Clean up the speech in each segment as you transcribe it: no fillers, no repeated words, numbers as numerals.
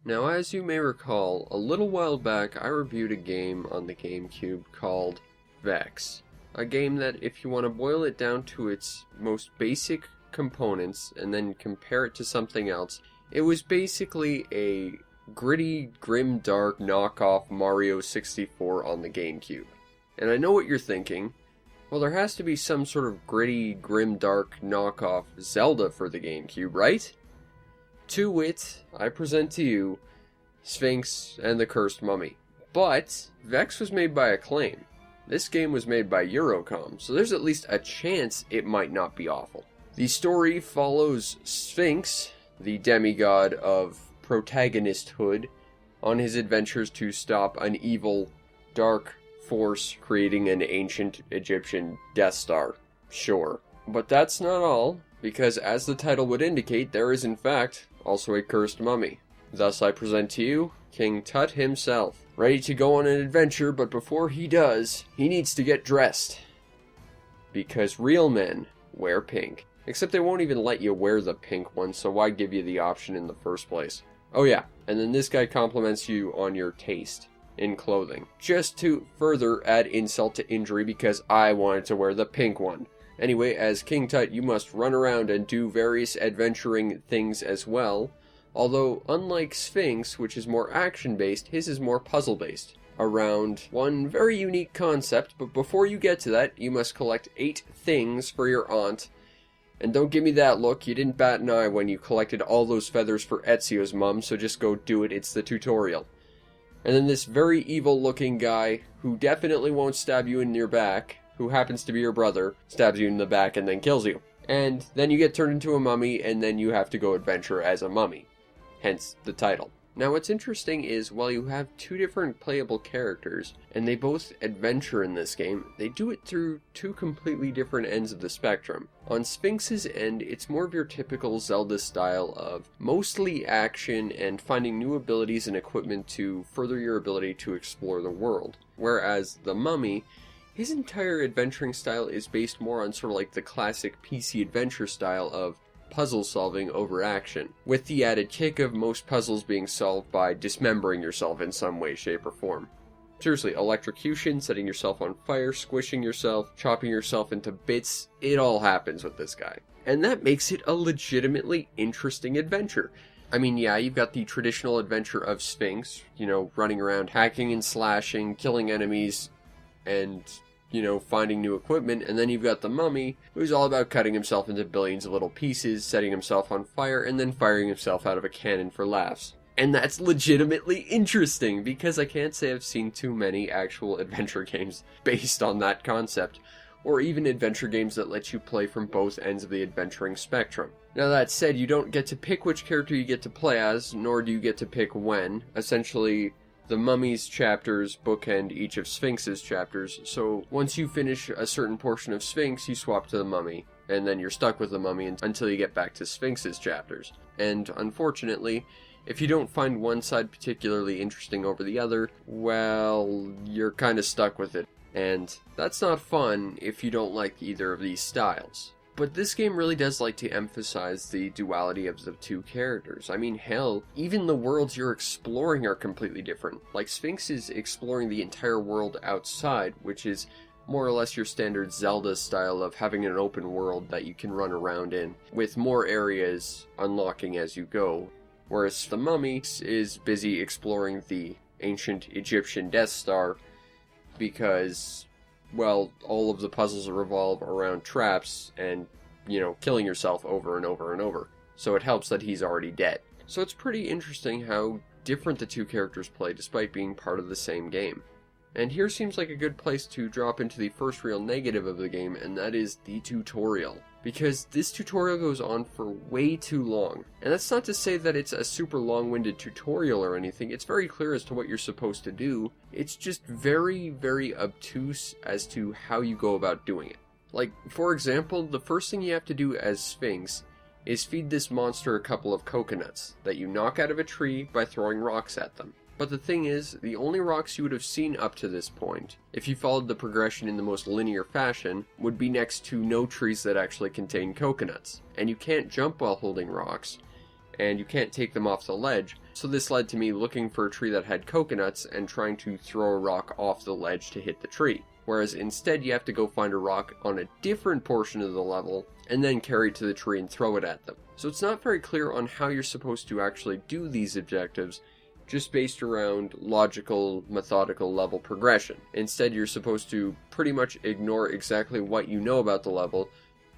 Now, as you may recall, a little while back I reviewed a game on the GameCube called Vex. A game that, if you want to boil it down to its most basic components and then compare it to something else, it was basically a gritty, grim, dark knockoff Mario 64 on the GameCube. And I know what you're thinking. Well, there has to be some sort of gritty, grim, dark knockoff Zelda for the GameCube, right? To wit, I present to you Sphinx and the Cursed Mummy. But Vex was made by Acclaim. This game was made by Eurocom, so there's at least a chance it might not be awful. The story follows Sphinx, the demigod of protagonisthood, on his adventures to stop an evil, dark force creating an ancient Egyptian Death Star. Sure. But that's not all, because as the title would indicate, there is in fact also a cursed mummy. Thus I present to you King Tut himself, ready to go on an adventure, but before he does, he needs to get dressed. Because real men wear pink. Except they won't even let you wear the pink one, so why give you the option in the first place? Oh yeah, and then this guy compliments you on your taste in clothing. Just to further add insult to injury, because I wanted to wear the pink one. Anyway, as King Tut, you must run around and do various adventuring things as well. Although, unlike Sphinx, which is more action-based, his is more puzzle-based. Around one very unique concept, but before you get to that, you must collect 8 things for your aunt. And don't give me that look, you didn't bat an eye when you collected all those feathers for Ezio's mum, so just go do it, it's the tutorial. And then this very evil-looking guy, who definitely won't stab you in your back, who happens to be your brother, stabs you in the back and then kills you. And then you get turned into a mummy, and then you have to go adventure as a mummy. Hence the title. Now what's interesting is, while you have 2 different playable characters, and they both adventure in this game, they do it through 2 completely different ends of the spectrum. On Sphinx's end, it's more of your typical Zelda style of mostly action and finding new abilities and equipment to further your ability to explore the world. Whereas the Mummy, his entire adventuring style is based more on sort of like the classic PC adventure style of puzzle solving over action, with the added kick of most puzzles being solved by dismembering yourself in some way, shape, or form. Seriously, electrocution, setting yourself on fire, squishing yourself, chopping yourself into bits, it all happens with this guy. And that makes it a legitimately interesting adventure. I mean, yeah, you've got the traditional adventure of Sphinx, running around hacking and slashing, killing enemies, and finding new equipment, and then you've got the Mummy, who's all about cutting himself into billions of little pieces, setting himself on fire, and then firing himself out of a cannon for laughs. And that's legitimately interesting, because I can't say I've seen too many actual adventure games based on that concept, or even adventure games that let you play from both ends of the adventuring spectrum. Now that said, you don't get to pick which character you get to play as, nor do you get to pick when. Essentially, the Mummy's chapters bookend each of Sphinx's chapters, so once you finish a certain portion of Sphinx, you swap to the Mummy, and then you're stuck with the Mummy until you get back to Sphinx's chapters. And unfortunately, if you don't find one side particularly interesting over the other, well, you're kind of stuck with it. And that's not fun if you don't like either of these styles. But this game really does like to emphasize the duality of the 2 characters. I mean, hell, even the worlds you're exploring are completely different. Like, Sphinx is exploring the entire world outside, which is more or less your standard Zelda style of having an open world that you can run around in, with more areas unlocking as you go. Whereas the Mummy is busy exploring the ancient Egyptian Death Star, because, well, all of the puzzles revolve around traps and, killing yourself over and over and over. So it helps that he's already dead. So it's pretty interesting how different the 2 characters play despite being part of the same game. And here seems like a good place to drop into the first real negative of the game, and that is the tutorial. Because this tutorial goes on for way too long. And that's not to say that it's a super long-winded tutorial or anything, it's very clear as to what you're supposed to do. It's just very, very obtuse as to how you go about doing it. Like, for example, the first thing you have to do as Sphinx is feed this monster a couple of coconuts that you knock out of a tree by throwing rocks at them. But the thing is, the only rocks you would have seen up to this point, if you followed the progression in the most linear fashion, would be next to no trees that actually contain coconuts. And you can't jump while holding rocks, and you can't take them off the ledge, So this led to me looking for a tree that had coconuts and trying to throw a rock off the ledge to hit the tree. Whereas instead you have to go find a rock on a different portion of the level and then carry it to the tree and throw it at them. So it's not very clear on how you're supposed to actually do these objectives, just based around logical, methodical level progression. Instead, you're supposed to pretty much ignore exactly what you know about the level,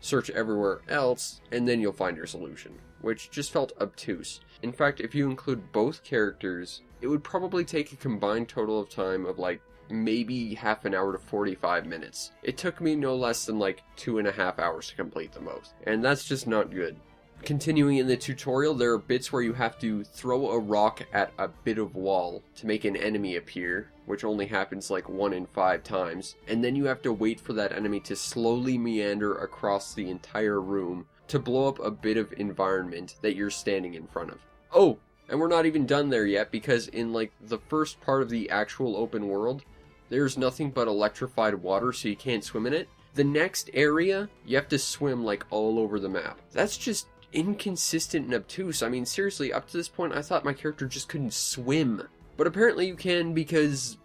search everywhere else, and then you'll find your solution, which just felt obtuse. In fact, if you include both characters, it would probably take a combined total of time of like maybe half an hour to 45 minutes. It took me no less than like 2.5 hours to complete them both, and that's just not good. Continuing in the tutorial, there are bits where you have to throw a rock at a bit of wall to make an enemy appear, which only happens like 1 in 5 times, and then you have to wait for that enemy to slowly meander across the entire room to blow up a bit of environment that you're standing in front of. Oh, and we're not even done there yet, because in like the first part of the actual open world, there's nothing but electrified water, so you can't swim in it. The next area, you have to swim like all over the map. That's just inconsistent and obtuse. I mean, seriously, up to this point, I thought my character just couldn't swim. But apparently you can, because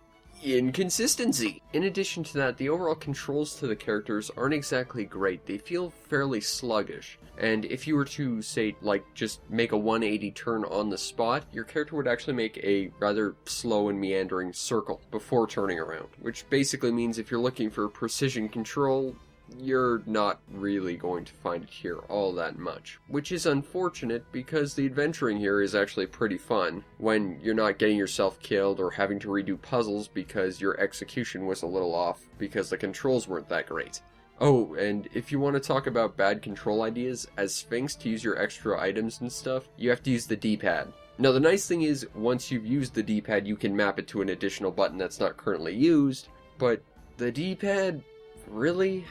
inconsistency. In addition to that, the overall controls to the characters aren't exactly great. They feel fairly sluggish. And if you were to, say, like, just make a 180 turn on the spot, your character would actually make a rather slow and meandering circle before turning around. Which basically means if you're looking for precision control, you're not really going to find it here all that much. Which is unfortunate, because the adventuring here is actually pretty fun when you're not getting yourself killed or having to redo puzzles because your execution was a little off because the controls weren't that great. Oh, and if you want to talk about bad control ideas, as Sphinx, to use your extra items and stuff, you have to use the D-pad. Now the nice thing is, once you've used the D-pad, you can map it to an additional button that's not currently used, but the D-pad, really?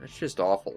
That's just awful.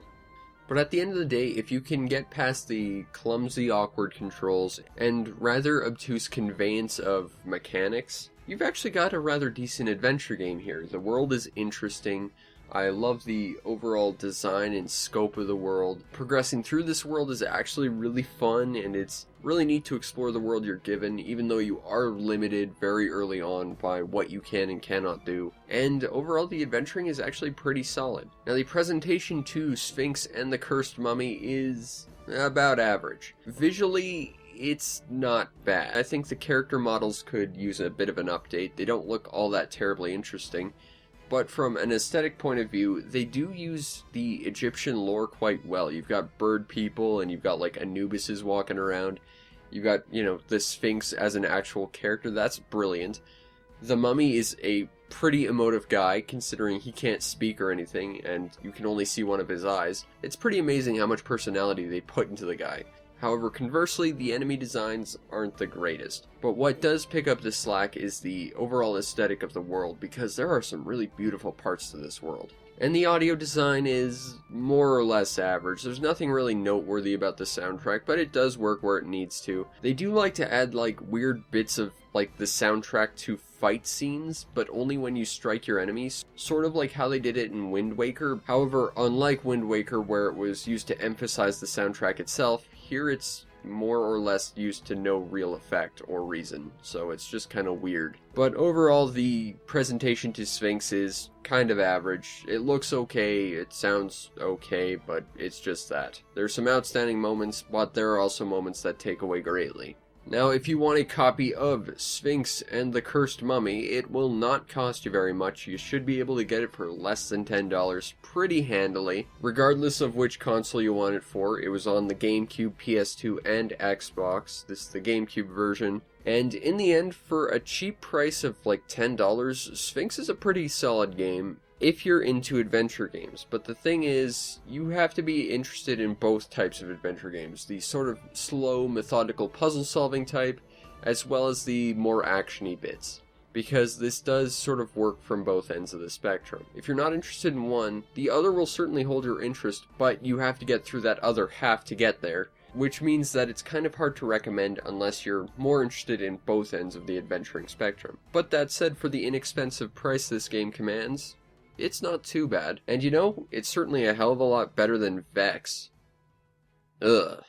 But at the end of the day, if you can get past the clumsy, awkward controls and rather obtuse conveyance of mechanics, you've actually got a rather decent adventure game here. The world is interesting. I love the overall design and scope of the world. Progressing through this world is actually really fun, and it's really neat to explore the world you're given, even though you are limited very early on by what you can and cannot do. And overall, the adventuring is actually pretty solid. Now, the presentation to Sphinx and the Cursed Mummy is about average. Visually, it's not bad. I think the character models could use a bit of an update. They don't look all that terribly interesting. But from an aesthetic point of view, they do use the Egyptian lore quite well. You've got bird people, and you've got like Anubises walking around. You've got, you know, the Sphinx as an actual character. That's brilliant. The mummy is a pretty emotive guy, considering he can't speak or anything, and you can only see one of his eyes. It's pretty amazing how much personality they put into the guy. However, conversely, the enemy designs aren't the greatest. But what does pick up the slack is the overall aesthetic of the world, because there are some really beautiful parts to this world. And the audio design is more or less average. There's nothing really noteworthy about the soundtrack, but it does work where it needs to. They do like to add like weird bits of like the soundtrack to fight scenes, but only when you strike your enemies, sort of like how they did it in Wind Waker. However, unlike Wind Waker, where it was used to emphasize the soundtrack itself, here it's more or less used to no real effect or reason, so it's just kind of weird. But overall, the presentation to Sphinx is kind of average. It looks okay, it sounds okay, but it's just that. There's some outstanding moments, but there are also moments that take away greatly. Now, if you want a copy of Sphinx and the Cursed Mummy, it will not cost you very much. You should be able to get it for less than $10 pretty handily. Regardless of which console you want it for, it was on the GameCube, PS2, and Xbox. This is the GameCube version. And in the end, for a cheap price of like $10, Sphinx is a pretty solid game if you're into adventure games. But the thing is, you have to be interested in both types of adventure games. The sort of slow, methodical puzzle-solving type, as well as the more action-y bits. Because this does sort of work from both ends of the spectrum. If you're not interested in one, the other will certainly hold your interest, but you have to get through that other half to get there. Which means that it's kind of hard to recommend unless you're more interested in both ends of the adventuring spectrum. But that said, for the inexpensive price this game commands, it's not too bad. And you know, it's certainly a hell of a lot better than Vex. Ugh.